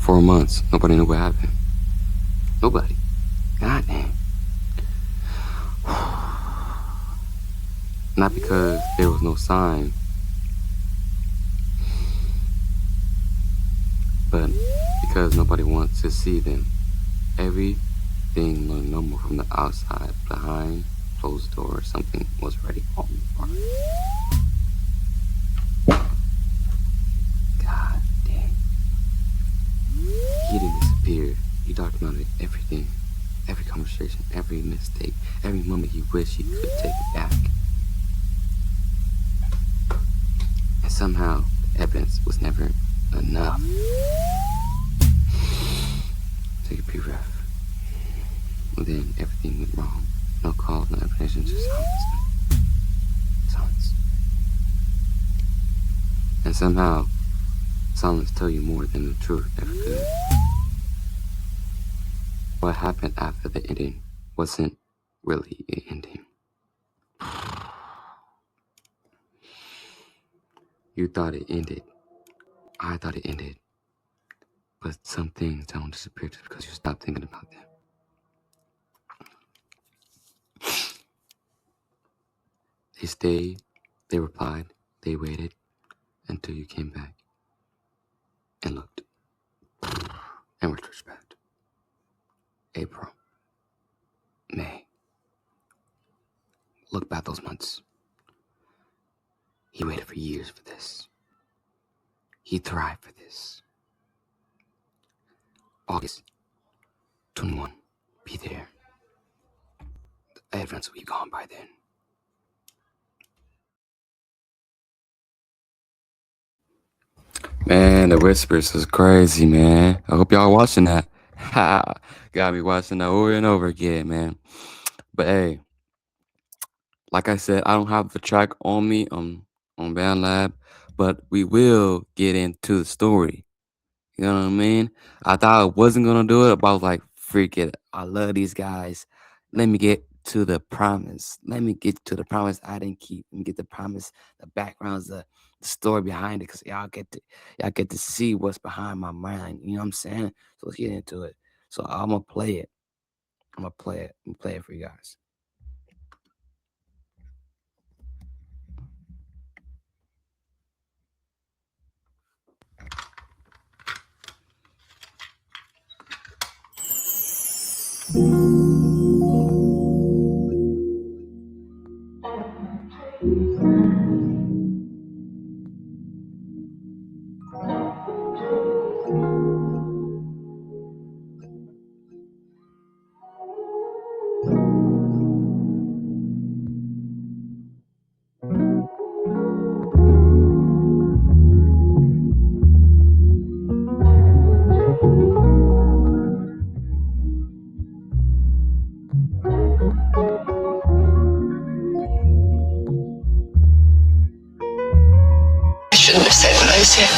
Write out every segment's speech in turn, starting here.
4 months, nobody knew what happened. Nobody. God damn. Not because there was no sign, but because nobody wants to see them. Everything looked normal from the outside. Behind closed doors, something was already falling apart. God damn. He didn't disappear. He documented everything. Every conversation, every mistake, every moment he wished he could take it back. And somehow, the evidence was never enough. Take a deep breath. And then everything went wrong. No calls, no explanation, just silence. Silence. And somehow, silence tells you more than the truth ever could. What happened after the ending wasn't really an ending. You thought it ended. I thought it ended. But some things don't disappear just because you stop thinking about them. They stayed, they replied, they waited until you came back and looked. In retrospect, April, May. Look back those months. He waited for years for this. He thrived for this. August 21, be there. The evidence will be gone by then. Man, the whispers is crazy, man. I hope y'all watching that. Ha! Got me watching that over and over again, man. But hey, like I said, I don't have the track on me on BandLab, but we will get into the story. You know what I mean? I thought I wasn't gonna do it, but I was like, freak it. I love these guys. Let me get to the promise. Let me get to the promise I didn't keep. Let me get the promise, the backgrounds, the story behind it, because y'all get to see what's behind my mind. You know what I'm saying? So let's get into it. So I'm gonna play it. I'm gonna play it for you guys. I shouldn't have said what I said.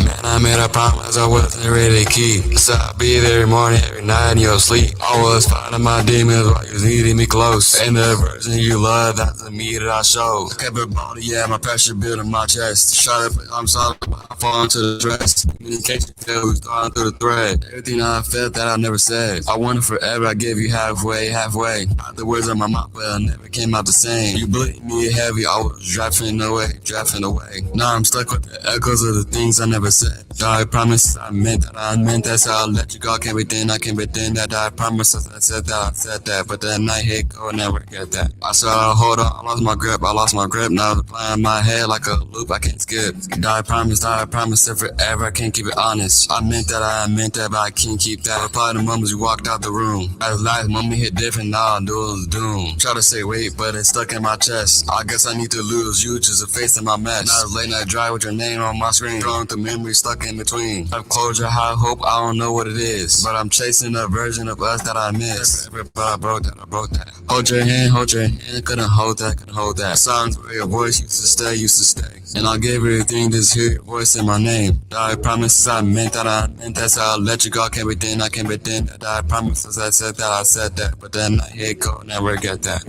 Man, I made a promise I wasn't ready to keep. So I'll be there every morning, every night in your sleep. I was fighting my demons while you was needing me close. And the version you love, that's the me that I show. I kept it body, yeah, my pressure building my chest. Shot up, I'm sorry, I fall into the dress. Communication failed, starting through the thread. Everything I felt that I never said. I wanted forever, I gave you halfway. Not the words on my mouth, but I never came out the same. You bleed me heavy, I was drafting away. Now I'm stuck with the echoes of the things I never said. I promise, I meant that, so I'll let you go. I can't pretend that I promise, I said that, but then I hit go, never get that. I said, hold on, I lost my grip, now it's flying my head like a loop, I can't skip. I promise it forever, I can't keep it honest. I meant that, but I can't keep that. Reply the moments you walked out the room. As life, moment hit different, now I knew it was doom. Try to say wait, but it's stuck in my chest. I guess I need to lose you, just a face in my mess. Now it's late night drive with your name on my screen, throwing through memories stuck in between. I've closure, high hope, I don't know what it is, but I'm chasing a version of us that I miss. But I broke that. Hold your hand, couldn't hold that. Songs where your voice used to stay. And I gave everything, just hear your voice in my name. I promise I meant that, so I'll let you go. I can't pretend that I promise I said that, but then I hit go, never get that.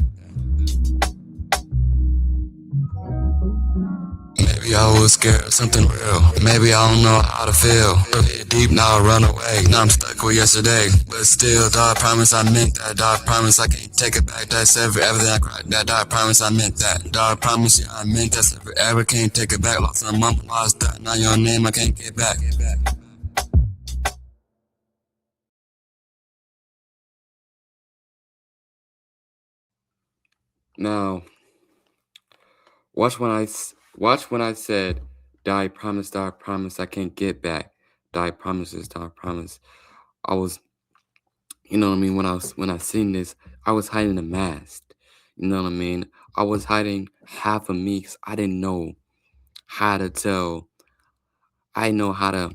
Maybe I was scared of something real. Maybe I don't know how to feel. Hit deep, now I run away. Now I'm stuck with yesterday. But still, dog, promise I meant that. Dog, promise I can't take it back. That's everything I cried. That dog, promise I meant that. Dog, promise yeah, I meant that. Ever can't take it back. Lost my mom, lost that. Now your name I can't get back. Now, watch when I said, "Die promise, I can't get back." Die promises, die promise. I was, you know what I mean. When I seen this, I was hiding a mask. You know what I mean. I was hiding half of me 'cause I didn't know how to tell. I know how to,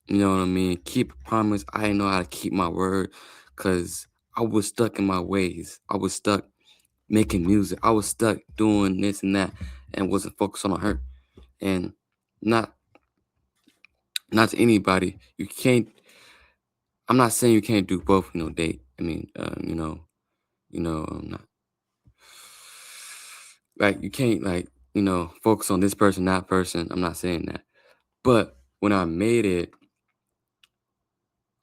you know what I mean, keep a promise. I didn't know how to keep my word, 'cause I was stuck in my ways. I was stuck making music. I was stuck doing this and that, and wasn't focused on her. And not not to anybody, you can't. I'm not saying you can't do both. Date. I mean, not, like you can't focus on this person, that person. I'm not saying that. But when I made it,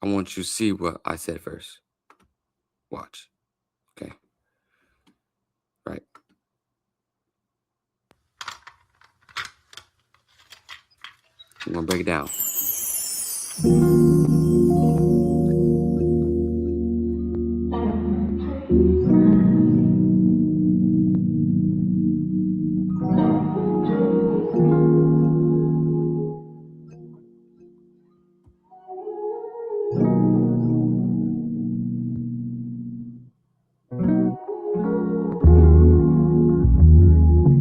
I want you to see what I said first. Watch. Okay. Right. I'm gonna break it down.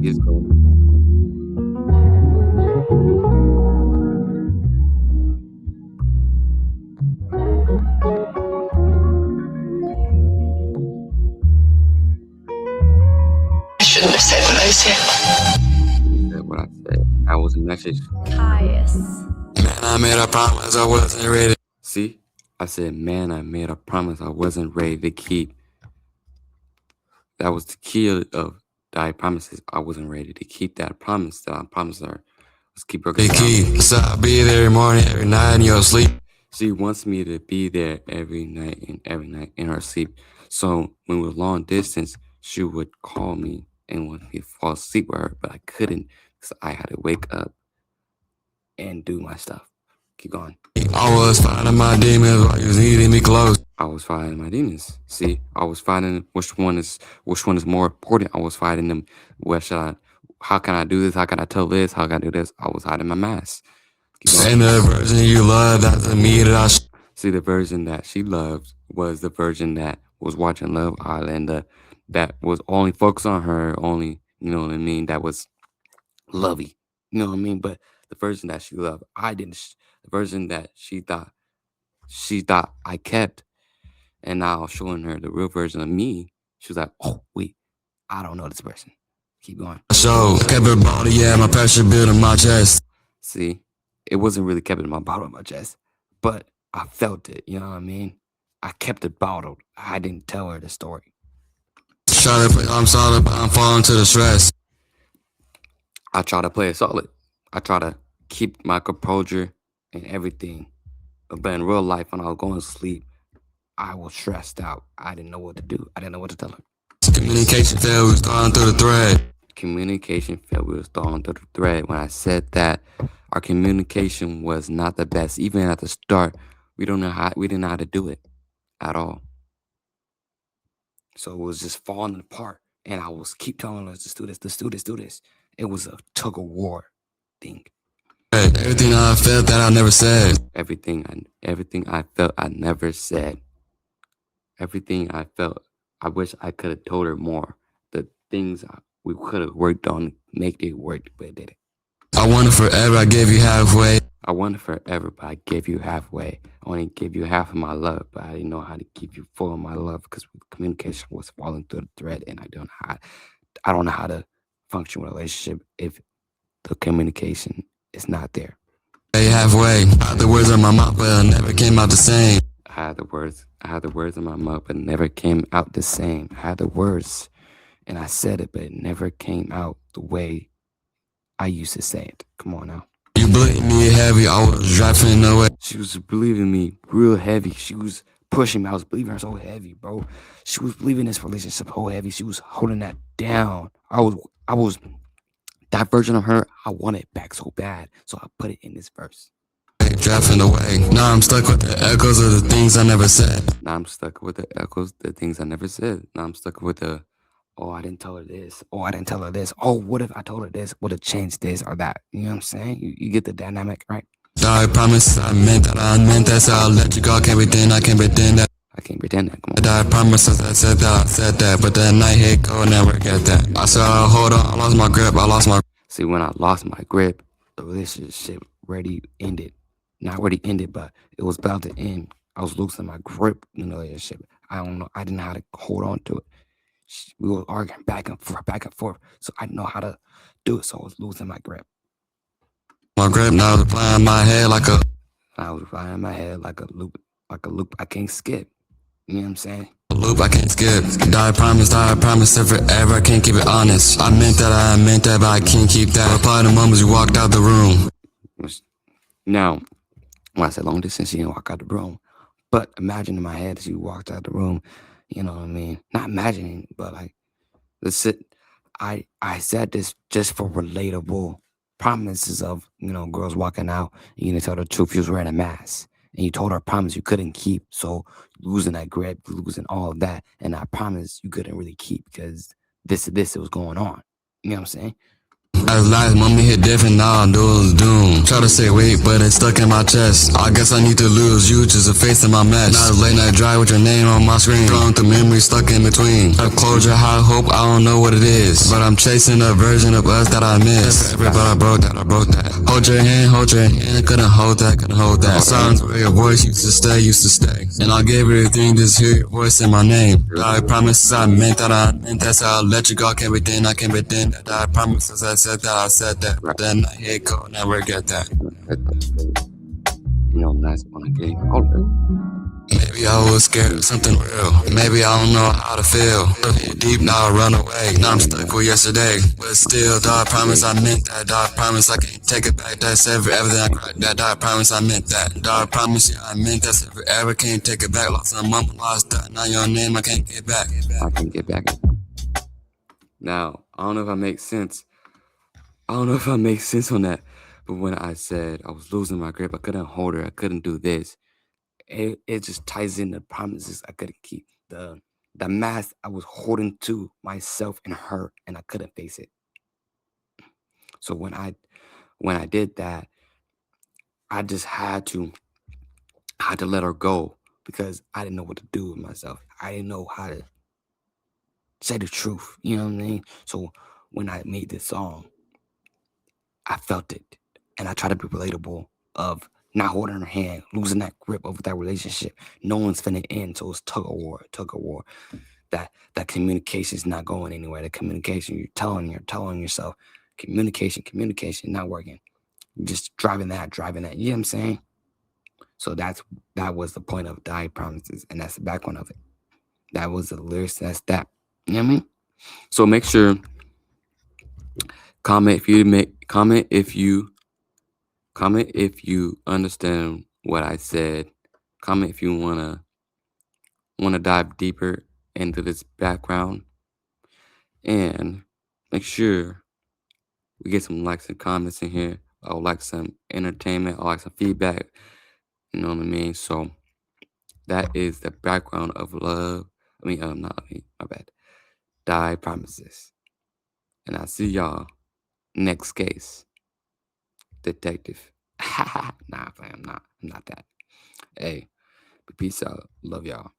It's going. I shouldn't have said what I said. You said what I said. That was a message. Pious. Man, I made a promise I wasn't ready. See, I said, man, I made a promise I wasn't ready to keep. That was the key of die promises. I wasn't ready to keep that promise that I promised her. Let's keep working The down. key, so I'll be there every morning, every night in your sleep. She wants me to be there every night in her sleep. So when we were long distance, she would call me and want me to fall asleep with her, but I couldn't because I had to wake up and do my stuff. Keep going. I was fighting my demons while you was needing me close. I was fighting my demons. See, I was fighting which one is more important. I was fighting them. How can I do this? How can I tell this? How can I do this? I was hiding my mask. Keep going. And the version you love, that's the me that I See, the version that she loved was the version that was watching Love Island, that was only focused on her, only, you know what I mean, that was lovey, you know what I mean? But the version that she loved, I didn't, the version that she thought I kept, and now showing her the real version of me, she was like, oh, wait, I don't know this person. Keep going. show. Kept her body, yeah, my pressure building my chest. See, it wasn't really kept in my bottle of my chest, but I felt it, you know what I mean? I kept it bottled. I didn't tell her the story. Try to play, I'm solid, but I'm falling to the stress. I try to play it solid. I try to keep my composure and everything. But in real life, when I was going to sleep, I was stressed out. I didn't know what to do. I didn't know what to tell her. Communication failed, we was throwing through the thread. Communication failed. We was thrown through the thread. When I said that, our communication was not the best. Even at the start, we didn't know how to do it at all. So it was just falling apart. And I was keep telling her, let's do this, let's do this, do this. It was a tug of war thing. Everything I felt that I never said. Everything I felt I never said. Everything I felt, I wish I could have told her more. The things we could have worked on, make it work, but it didn't. I wanted forever, I gave you halfway. I wanted forever, but I gave you halfway. I only gave you half of my love, but I didn't know how to keep you full of my love because communication was falling through the thread, and I don't know how to function with a relationship if the communication is not there. Hey, halfway. I had the words on my mouth, but it never came out the same. I had the words in my mouth, but it never came out the same. I had the words, and I said it, but it never came out the way I used to say it. Come on now. You believe me heavy, I was driving away. She was believing me real heavy. She was pushing me. I was believing her so heavy, bro. She was believing this relationship so heavy. She was holding that down. I was that version of her. I wanted it back so bad, so I put it in this verse. Driving away. Now I'm stuck with the echoes of the things I never said. Now I'm stuck with the echoes, the things I never said. Now I'm stuck with the, oh, I didn't tell her this. Oh, I didn't tell her this. Oh, what if I told her this? Would have changed this or that? You know what I'm saying? You get the dynamic, right? I promise I meant that, so I'll let you go. I can't pretend that. I can't pretend that. Come on. I promise I said that, but that night hit go, never get that. I said, oh, hold on, I lost my grip, See, when I lost my grip, the relationship already ended. Not already ended, but it was about to end. I was losing my grip in the relationship. I don't know. I didn't know how to hold on to it. We were arguing back and forth. So I didn't know how to do it. So I was losing my grip. My grip now was flying my head like a. I was flying my head like a loop I can't skip. You know what I'm saying? Loop I can't skip. I promise that forever I can't keep it honest. I meant that, but I can't keep that. Reply the moments you walked out the room. Now, when I said long distance, she didn't walk out the room. But imagine in my head that she walked out the room. You know what I mean? Not imagining, but like, let's sit. I said this just for relatable promises of, you know, girls walking out and you didn't tell the truth. You was wearing a mask. And you told her a promise you couldn't keep. So losing that grip, losing all of that. And I promise you couldn't really keep because this was going on. You know what I'm saying? As life mommy hit different, now I know it's doom. Try to say wait, but it's stuck in my chest. I guess I need to lose you just a face in my mess. Now it's late night drive with your name on my screen. Throwing through memories stuck in between. Have closure, high hope, I don't know what it is. But I'm chasing a version of us that I miss. But I broke that. Hold your hand, couldn't hold that. Sounds where your voice used to stay. And I'll give everything, just hear your voice in my name. I promise I meant that, so I'll let you go, I can't pretend that. I promise I said that, but then I hit go, never get that. You know, nice when I get older. Maybe I was scared of something real. Maybe I don't know how to feel. Deep now I run away. Now I'm stuck with yesterday. But still, dog, promise I meant that. Dog, promise I can't take it back. That's everything I cried. That dog, promise I meant that. Dog, promise, yeah, I meant that. Forever can't take it back. Lost some mama, lost that. Now your name, I can't get back. I can get back. Now, I don't know if I make sense. on that. But when I said I was losing my grip, I couldn't hold her, I couldn't do this. It just ties in the promises I couldn't keep. The mask I was holding to myself and her, and I couldn't face it. So when I did that, I just had to let her go because I didn't know what to do with myself. I didn't know how to say the truth. You know what I mean? So when I made this song, I felt it, and I tried to be relatable of not holding her hand, losing that grip over that relationship. No one's finna end, so it's tug of war. That communication is not going anywhere. The communication, you're telling yourself, communication not working. You're just driving that. You know what I'm saying? So that was the point of DYA Promises, and that's the background of it. That was the lyrics. That's that. You know what I mean? So make sure comment if you understand what I said. Comment if you wanna dive deeper into this background, and make sure we get some likes and comments in here. I would like some entertainment. I like some feedback. You know what I mean? So that is the background of love. My bad. DYA Promises. And I'll see y'all next case. Detective. Nah, I'm not that. Hey, peace out. Love y'all.